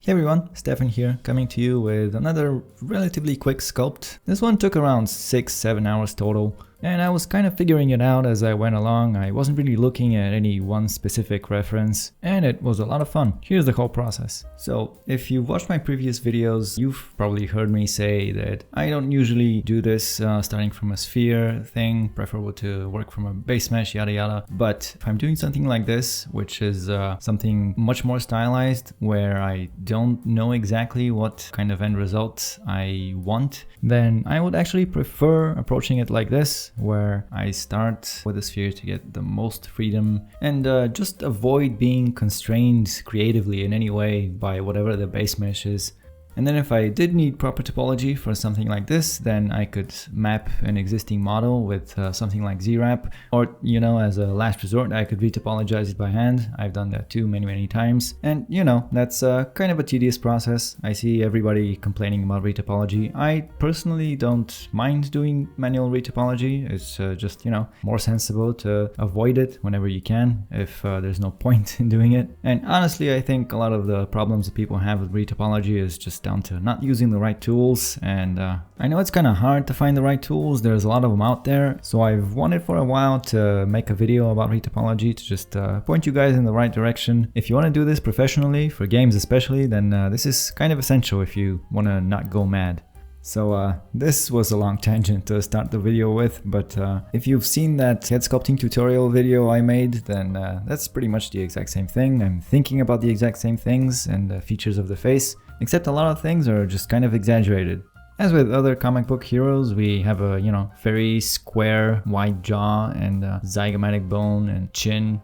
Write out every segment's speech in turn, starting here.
Hey everyone, Stefan here, coming to you with another relatively quick sculpt. This one took around 6-7 hours total, and I was kind of figuring it out as I went along. I wasn't really looking at any one specific reference, and it was a lot of fun. Here's the whole process. So if you've watched my previous videos, you've probably heard me say that I don't usually do this starting from a sphere thing, preferable to work from a base mesh, yada yada. But if I'm doing something like this, which is something much more stylized, where I don't know exactly what kind of end result I want, then I would actually prefer approaching it like this, where I start with a sphere to get the most freedom and just avoid being constrained creatively in any way by whatever the base mesh is. And then if I did need proper topology for something like this, then I could map an existing model with something like ZWrap, or as a last resort I could retopologize it by hand. I've done that too many times, and that's kind of a tedious process. I see everybody complaining about retopology. I personally don't mind doing manual retopology. It's just more sensible to avoid it whenever you can, if there's no point in doing it. And honestly, I think a lot of the problems that people have with retopology is just down to not using the right tools, and I know it's kind of hard to find the right tools. There's a lot of them out there, so I've wanted for a while to make a video about retopology to just point you guys in the right direction. If you want to do this professionally, for games especially, then this is kind of essential if you want to not go mad. So this was a long tangent to start the video with, but if you've seen that head sculpting tutorial video I made, then that's pretty much the exact same thing. I'm thinking about the exact same things and the features of the face, except a lot of things are just kind of exaggerated. As with other comic book heroes, we have a very square, wide jaw and zygomatic bone and chin.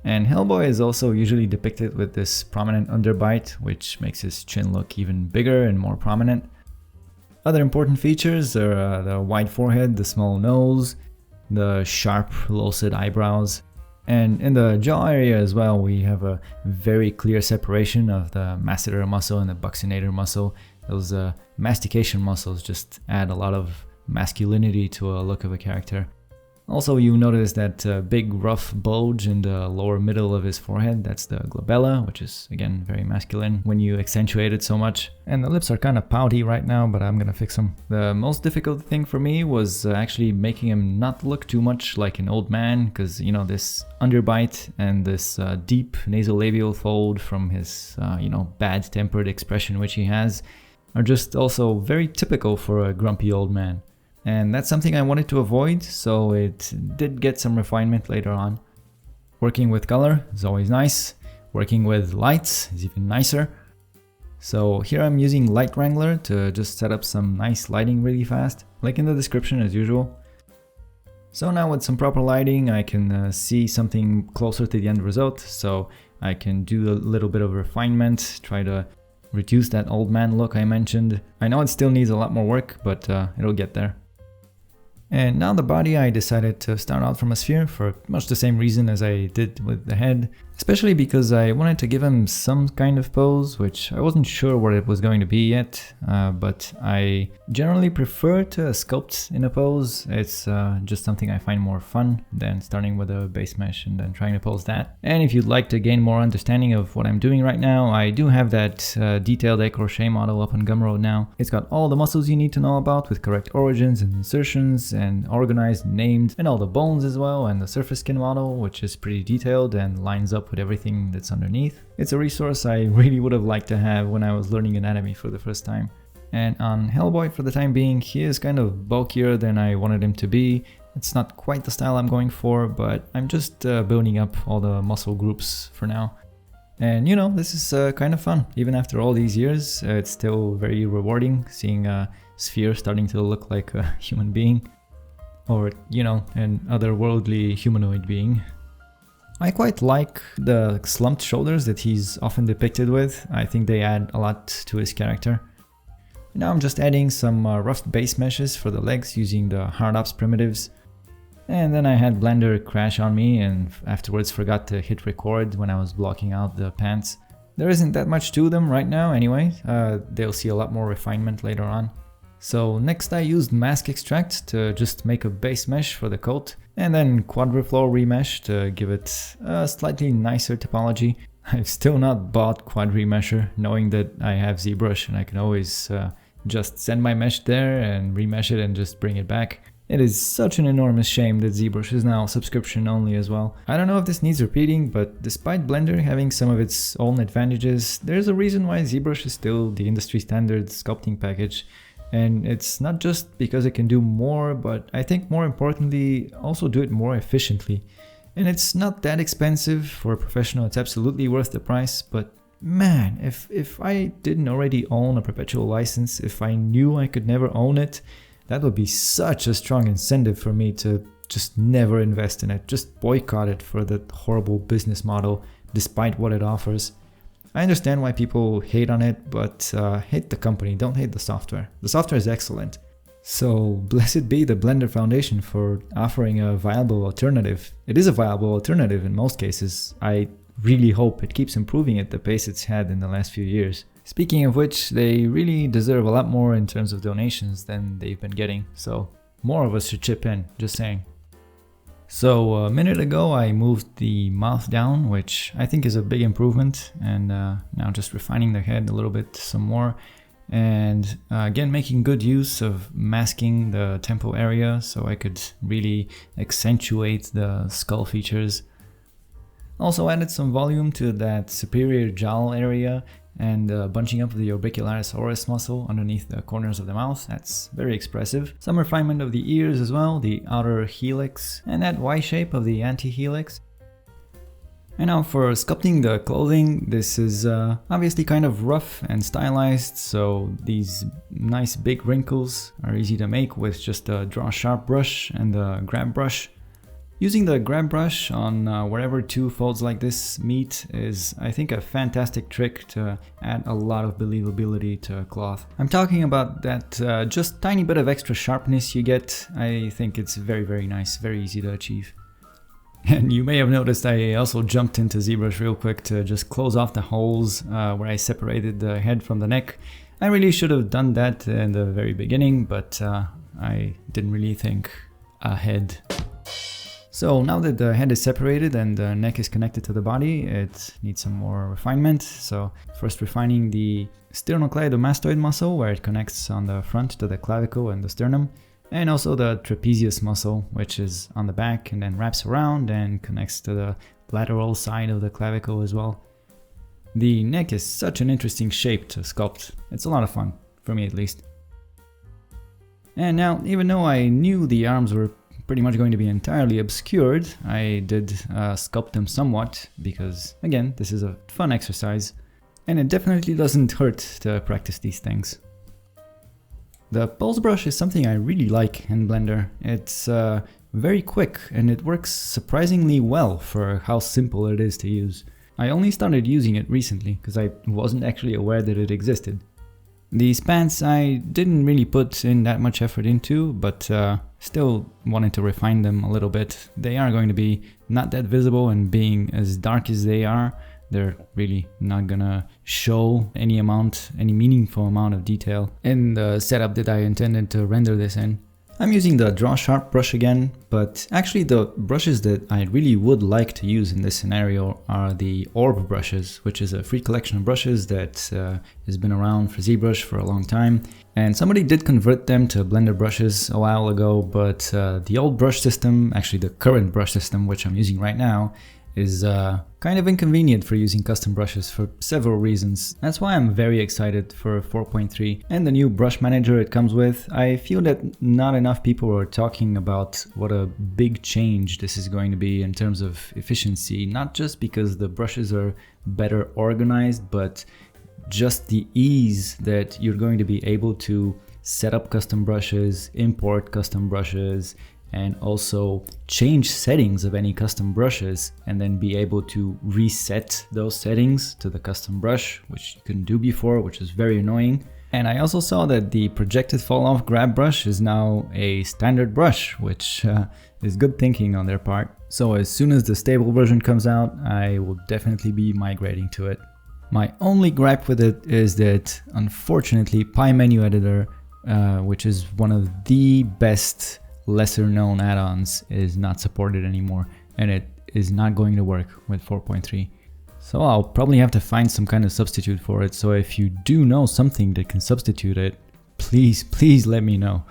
And Hellboy is also usually depicted with this prominent underbite, which makes his chin look even bigger and more prominent. Other important features are the wide forehead, the small nose, the sharp low-set eyebrows, and in the jaw area as well, we have a very clear separation of the masseter muscle and the buccinator muscle. Those mastication muscles just add a lot of masculinity to a look of a character. Also, you notice that big rough bulge in the lower middle of his forehead. That's the glabella, which is again very masculine when you accentuate it so much. And the lips are kind of pouty right now, but I'm gonna fix them. The most difficult thing for me was actually making him not look too much like an old man, because this underbite and this deep nasolabial fold from his bad-tempered expression which he has are just also very typical for a grumpy old man. And that's something I wanted to avoid, so it did get some refinement later on. Working with color is always nice. Working with lights is even nicer. So here I'm using Light Wrangler to just set up some nice lighting really fast, like in the description as usual. So now with some proper lighting, I can see something closer to the end result, so I can do a little bit of refinement, try to reduce that old man look I mentioned. I know it still needs a lot more work, but it'll get there. And now the body, I decided to start out from a sphere for much the same reason as I did with the head, especially because I wanted to give him some kind of pose, which I wasn't sure what it was going to be yet, but I generally prefer to sculpt in a pose. It's just something I find more fun than starting with a base mesh and then trying to pose that. And if you'd like to gain more understanding of what I'm doing right now, I do have that detailed crochet model up on Gumroad now. It's got all the muscles you need to know about with correct origins and insertions, and organized, named, and all the bones as well, and the surface skin model, which is pretty detailed and lines up with everything that's underneath. It's a resource I really would have liked to have when I was learning anatomy for the first time. And on Hellboy, for the time being, he is kind of bulkier than I wanted him to be. It's not quite the style I'm going for, but I'm just building up all the muscle groups for now. And this is kind of fun. Even after all these years, it's still very rewarding seeing a sphere starting to look like a human being. Or, an otherworldly humanoid being. I quite like the slumped shoulders that he's often depicted with. I think they add a lot to his character. Now I'm just adding some rough base meshes for the legs using the HardOps primitives. And then I had Blender crash on me and afterwards forgot to hit record when I was blocking out the pants. There isn't that much to them right now anyway. They'll see a lot more refinement later on. So next I used Mask Extract to just make a base mesh for the coat, and then Quadriflow Remesh to give it a slightly nicer topology. I've still not bought Quad Remesher, knowing that I have ZBrush and I can always just send my mesh there and remesh it and just bring it back. It is such an enormous shame that ZBrush is now subscription only as well. I don't know if this needs repeating, but despite Blender having some of its own advantages, there's a reason why ZBrush is still the industry standard sculpting package. And it's not just because it can do more, but I think more importantly, also do it more efficiently. And it's not that expensive for a professional, it's absolutely worth the price, but man, if I didn't already own a perpetual license, if I knew I could never own it, that would be such a strong incentive for me to just never invest in it, just boycott it for the horrible business model, despite what it offers. I understand why people hate on it, but hate the company, don't hate the software. The software is excellent. So blessed be the Blender Foundation for offering a viable alternative. It is a viable alternative in most cases. I really hope it keeps improving at the pace it's had in the last few years. Speaking of which, they really deserve a lot more in terms of donations than they've been getting, so more of us should chip in, just saying. So a minute ago I moved the mouth down, which I think is a big improvement, and now just refining the head a little bit some more, and again making good use of masking the temple area so I could really accentuate the skull features. Also added some volume to that superior jowl area and bunching up the orbicularis oris muscle underneath the corners of the mouth. That's very expressive. Some refinement of the ears as well, the outer helix, and that Y shape of the anti-helix. And now for sculpting the clothing, this is obviously kind of rough and stylized, so these nice big wrinkles are easy to make with just a draw sharp brush and a grab brush. Using the grab brush on wherever two folds like this meet is, I think, a fantastic trick to add a lot of believability to a cloth. I'm talking about that just tiny bit of extra sharpness you get. I think it's very, very nice, very easy to achieve. And you may have noticed I also jumped into ZBrush real quick to just close off the holes where I separated the head from the neck. I really should have done that in the very beginning, but I didn't really think ahead. So now that the head is separated and the neck is connected to the body, it needs some more refinement. So first refining the sternocleidomastoid muscle, where it connects on the front to the clavicle and the sternum, and also the trapezius muscle, which is on the back and then wraps around and connects to the lateral side of the clavicle as well. The neck is such an interesting shape to sculpt. It's a lot of fun, for me at least. And now, even though I knew the arms were pretty much going to be entirely obscured, I did sculpt them somewhat because, again, this is a fun exercise and it definitely doesn't hurt to practice these things. The pulse brush is something I really like in Blender. It's very quick and it works surprisingly well for how simple it is to use. I only started using it recently because I wasn't actually aware that it existed. These pants I didn't really put in that much effort into, but still wanted to refine them a little bit. They are going to be not that visible, and being as dark as they are, they're really not gonna show any meaningful amount of detail in the setup that I intended to render this in. I'm using the Draw Sharp brush again, but actually the brushes that I really would like to use in this scenario are the Orb brushes, which is a free collection of brushes that has been around for ZBrush for a long time. And somebody did convert them to Blender brushes a while ago, but the old brush system, actually the current brush system, which I'm using right now, is kind of inconvenient for using custom brushes for several reasons. That's why I'm very excited for 4.3 and the new brush manager it comes with. I feel that not enough people are talking about what a big change this is going to be in terms of efficiency, not just because the brushes are better organized, but just the ease that you're going to be able to set up custom brushes, import custom brushes, and also change settings of any custom brushes and then be able to reset those settings to the custom brush, which you couldn't do before, which is very annoying. And I also saw that the projected fall off grab brush is now a standard brush, which is good thinking on their part. So as soon as the stable version comes out, I will definitely be migrating to it. My only gripe with it is that unfortunately PyMenuEditor, which is one of the best lesser known add-ons, is not supported anymore, and it is not going to work with 4.3. So I'll probably have to find some kind of substitute for it, so if you do know something that can substitute it, please let me know.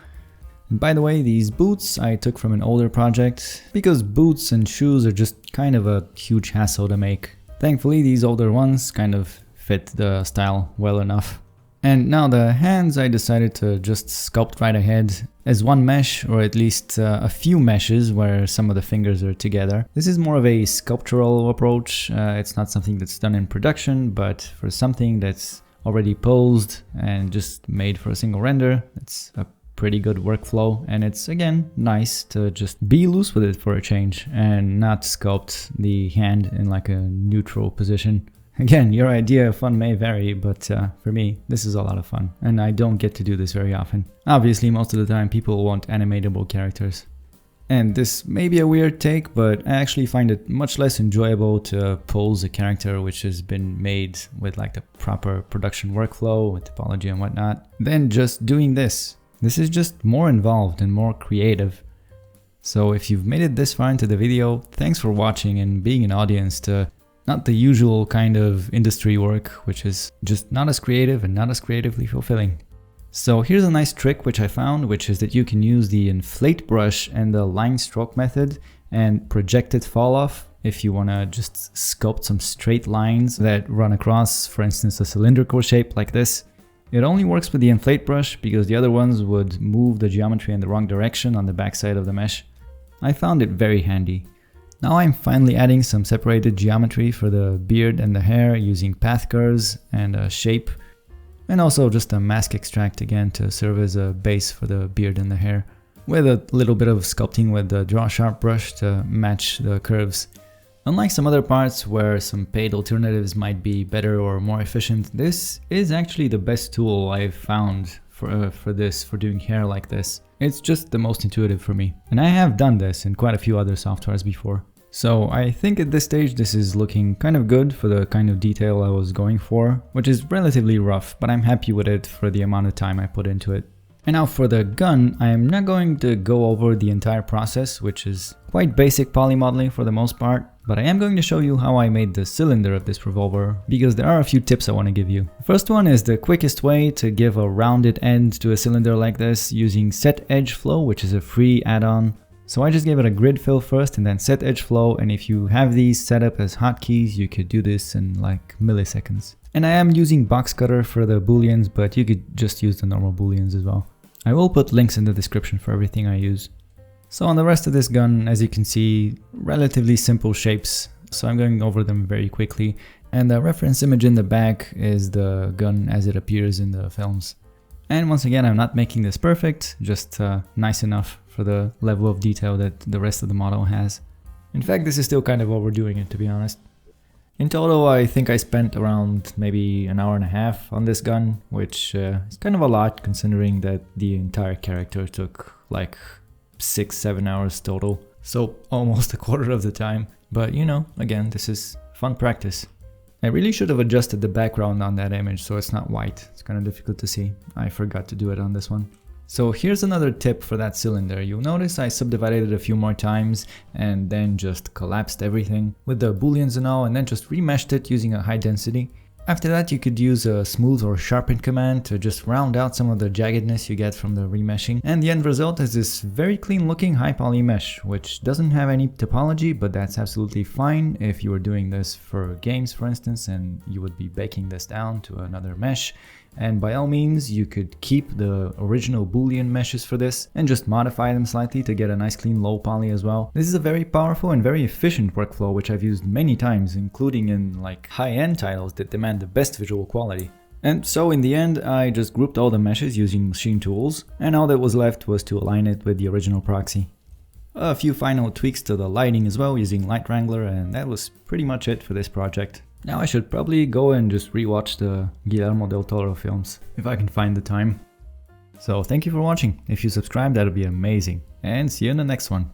And by the way, these boots I took from an older project, because boots and shoes are just kind of a huge hassle to make. Thankfully these older ones kind of fit the style well enough. And now the hands I decided to just sculpt right ahead as one mesh, or at least a few meshes where some of the fingers are together. This is more of a sculptural approach. It's not something that's done in production, but for something that's already posed and just made for a single render, it's a pretty good workflow, and it's again nice to just be loose with it for a change and not sculpt the hand in like a neutral position. Again, your idea of fun may vary, but for me, this is a lot of fun, and I don't get to do this very often. Obviously, most of the time people want animatable characters. And this may be a weird take, but I actually find it much less enjoyable to pose a character which has been made with like the proper production workflow, with topology and whatnot, than just doing this. This is just more involved and more creative. So if you've made it this far into the video, thanks for watching and being an audience to not the usual kind of industry work, which is just not as creative and not as creatively fulfilling. So here's a nice trick which I found, which is that you can use the inflate brush and the line stroke method and projected fall off if you want to just sculpt some straight lines that run across, for instance, a cylindrical shape like this. It only works with the inflate brush because the other ones would move the geometry in the wrong direction on the backside of the mesh. I found it very handy. Now I'm finally adding some separated geometry for the beard and the hair using path curves and a shape, and also just a mask extract again to serve as a base for the beard and the hair, with a little bit of sculpting with the draw sharp brush to match the curves. Unlike some other parts where some paid alternatives might be better or more efficient, this is actually the best tool I've found for doing hair like this. It's just the most intuitive for me. And I have done this in quite a few other softwares before. So I think at this stage this is looking kind of good for the kind of detail I was going for, which is relatively rough, but I'm happy with it for the amount of time I put into it. And now for the gun, I am not going to go over the entire process, which is quite basic poly modeling for the most part, but I am going to show you how I made the cylinder of this revolver, because there are a few tips I want to give you. The first one is the quickest way to give a rounded end to a cylinder like this using Set Edge Flow, which is a free add-on. So I just gave it a grid fill first and then Set Edge Flow, and if you have these set up as hotkeys, you could do this in like milliseconds. And I am using BoxCutter for the booleans, but you could just use the normal booleans as well. I will put links in the description for everything I use. So on the rest of this gun, as you can see, relatively simple shapes, so I'm going over them very quickly. And the reference image in the back is the gun as it appears in the films. And once again, I'm not making this perfect, just nice enough for the level of detail that the rest of the model has. In fact, this is still kind of overdoing it, to be honest. In total, I think I spent around maybe an hour and a half on this gun, which is kind of a lot considering that the entire character took like 6-7 hours total. So almost a quarter of the time. But you know, again, this is fun practice. I really should have adjusted the background on that image so it's not white. It's kind of difficult to see. I forgot to do it on this one. So here's another tip for that cylinder. You'll notice I subdivided it a few more times and then just collapsed everything with the booleans and all, and then just remeshed it using a high density. After that, you could use a smooth or sharpen command to just round out some of the jaggedness you get from the remeshing. And the end result is this very clean looking high poly mesh, which doesn't have any topology, but that's absolutely fine if you were doing this for games, for instance, and you would be baking this down to another mesh. And by all means, you could keep the original boolean meshes for this and just modify them slightly to get a nice clean low poly as well. This is a very powerful and very efficient workflow which I've used many times, including in like high-end titles that demand the best visual quality. And so in the end, I just grouped all the meshes using machine tools, and all that was left was to align it with the original proxy. A few final tweaks to the lighting as well using Light Wrangler, and that was pretty much it for this project. Now I should probably go and just rewatch the Guillermo del Toro films, if I can find the time. So thank you for watching. If you subscribe, that would be amazing. And see you in the next one.